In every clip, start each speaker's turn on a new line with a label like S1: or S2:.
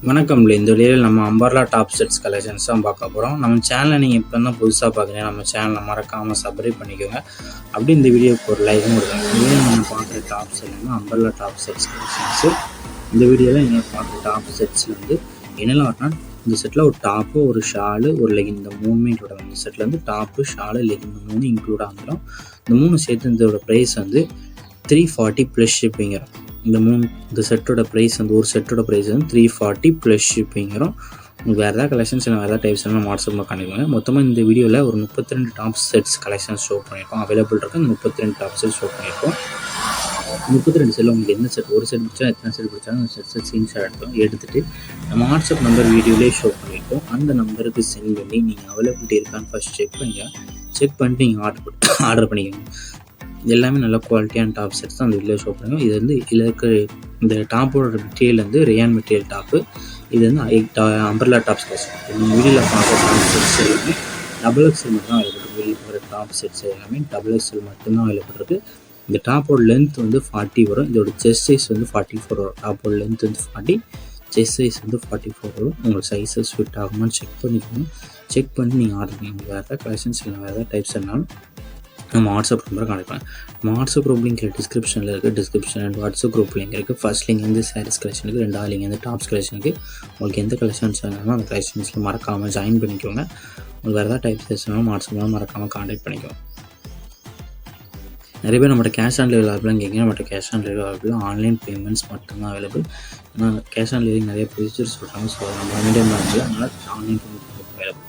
S1: வணக்கம்ல. இந்த வீடியோவில் நம்ம அம்பர்லா டாப் செட்ஸ் கலெக்ஷன்ஸ் தான் பார்க்க போகிறோம். நம்ம சேனலை நீங்கள் இப்போ தான் புதுசாக பார்க்குறீங்க, நம்ம சேனலை மறக்காமல் சப்ஸ்கிரைப் பண்ணிக்கோங்க. அப்படி இந்த வீடியோக்கு ஒரு லைக்கும் கொடுங்க. இதுவே நம்ம பார்க்குற டாப் செட்னா அம்பர்லா டாப் செட்ஸ் கலெக்ஷன்ஸு. இந்த வீடியோவில் நீங்கள் பார்க்குற டாப் செட்ஸில் வந்து என்னெல்லாம் வரனா, இந்த செட்டில் ஒரு டாப்பு, ஒரு ஷாலு, ஒரு லெகின், இந்த மூணுமே இன்க்ளூட் ஆகும். இந்த செட்டில் வந்து டாப்பு, ஷாலு, லெகின் இந்த மூணு இன்க்ளூட் ஆகிடும். இந்த மூணு சேர்த்து இதோட ப்ரைஸ் வந்து 340 ப்ளஸ் ஷிப்பிங் வரும். இந்த செட்டோட ப்ரைஸ் வந்து ஒரு செட்டோட ப்ரைஸ் வந்து 340 ப்ளஸ் ஷிப்பிங் வரும். உங்களுக்கு வேறு ஏதாவது கலெக்ஷன்ஸ் இல்லை வேறு ஏதாவது டைப்ஸ் நம்ம வாட்ஸ்அப்பில் காணிக்குவாங்க. மொத்தமாக இந்த வீடியோவில் ஒரு 32 டாப் செட்ஸ் கலெக்ஷன்ஸ் ஷோ பண்ணியிருக்கோம். அவைலபிள் இருக்குது. அந்த 32 டாப் செட்ஸ் ஷோ பண்ணியிருக்கோம். 32 செட்டில் உங்களுக்கு என்ன செட், ஒரு செட் பிடிச்சா எத்தனை செட் பிடிச்சாலும் அந்த செட் ஸ்க்ரீன்ஷாட் எடுத்துகிட்டு நம்ம வாட்ஸ்அப் நம்பர் வீடியோலேயே ஷோ பண்ணியிருக்கோம். அந்த நம்பருக்கு சென்ட் பண்ணி நீங்கள் அவைலபிலிட்டி இருக்கான்னு ஃபஸ்ட் செக் பண்ணிட்டு நீங்கள் ஆர்டர் பண்ணிக்கோங்க. எல்லாமே நல்ல குவாலிட்டியான டாப் செட்ஸ் தான் அந்த வீடியோ ஷோ பண்ணுவோம். இது வந்து இதில் இருக்க இந்த டாப்போட மெட்டீரியல் வந்து ரேயான் மெட்டீரியல் டாப்பு. இது வந்து அம்பர்லா டாப்ஸ் கலெக்ஷன். இந்த வீடியோவில் பார்க்குற டாப் செட்ஸ் எல்லாமே டபுள் எக்ஸ்எல் மட்டும் தான் அவைலபிள். வெளியில் போகிற டாப் செட்ஸ் எல்லாமே டபுள் எக்ஸ்எல் மட்டும்தான் அவைலபிள் இருக்குது. இந்த டாப்போட லென்த் வந்து 40 வரும். இதோட செஸ்ட் சைஸ் வந்து 44 வரும். டாப்போட லென்த் வந்து 40, செஸ்ட் சைஸ் வந்து 44 வரும். உங்களுக்கு சைஸஸ் ஃபிட் ஆகுமான்னு செக் பண்ணிக்கணும். செக் பண்ணி நீங்கள் ஆர்டர் பண்ணிங்க. வேறு ஏதாவது கலெக்ஷன்ஸ் இல்லை வேறு ஏதாவது டைப்ஸ் இருந்தாலும் நம்ம வாட்ஸ்அப் நம்பரை கான்டெக்ட் பண்ணலாம். நம்ம வாட்ஸ்அப் குரூப் லிங்க் டிஸ்கிரிப்ஷனில் இருக்குது. Description and WhatsApp group link இருக்குது. ஃபர்ஸ்ட் லிங்க் வந்து சாரீஸ் கலெக்ஷனுக்கு, ரெண்டாவது லிங்க் வந்து டாப்ஸ் கலெக்ஷனுக்கு. உங்களுக்கு எந்த கலெக்ஷன்ஸ் வேணாலும் அந்த கலெக்ஷன்ஸில் மறக்காமல் ஜாயின் பண்ணிக்கோங்க. உங்களுக்கு வேறு ஏதாவது டைப்ஸ் வேணாலும் வாட்ஸ்அப்பில் மறக்காமல் கான்டெக்ட் பண்ணிக்கோங்க. நிறைய பேர் நம்மகிட்ட கேஷ் ஆன் டெலிவரி அவைலபிள் கேட்குங்க. நம்மகிட்ட cash on delivery available, online payments மட்டும்தான் அவைலபிள். ஏன்னா கேஷ் ஆன் டெலிவரி நிறைய ப்ரொசீஜர்ஸ் சொல்கிறாங்க. ஸோ நம்ம மீடியம் பேங்கில் அதனால் ஆன்லைன் பேமெண்ட் அவைலபிள்.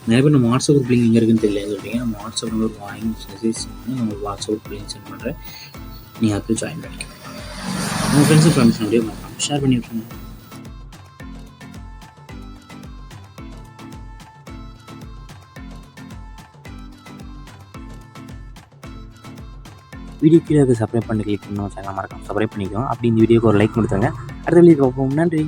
S1: நிறைய பேர் நம்ம வாட்ஸ்அப் குரூப் லிங்க் எங்கே இருக்குன்னு தெரியல சொல்லிங்க. நம்ம வாட்ஸ்அப் நம்பர் வாங்கி மெசேஜ் பண்ணி நம்ம வாட்ஸ்அப் குரூப் லிங்க் சென்ட் பண்ணுறேன். நீங்கள் அப்படியே ஜாயின் பண்ணிக்கலாம். உங்கள் ஃப்ரெண்ட்ஸும் ஃபேமிலிஸ் அப்படியே ஷேர் பண்ணி விட்ருங்க. வீடியோ கீழே சப்ஸ்கிரைப் பண்ணி கிளிக் பண்ணணும். சேனல் மறக்காம சப்ஸ்கிரைப் பண்ணிக்கோங்க. அப்படி இந்த வீடியோக்கு ஒரு லைக் கொடுத்துருங்க. அடுத்த வீடியோ பார்ப்போம். நன்றி.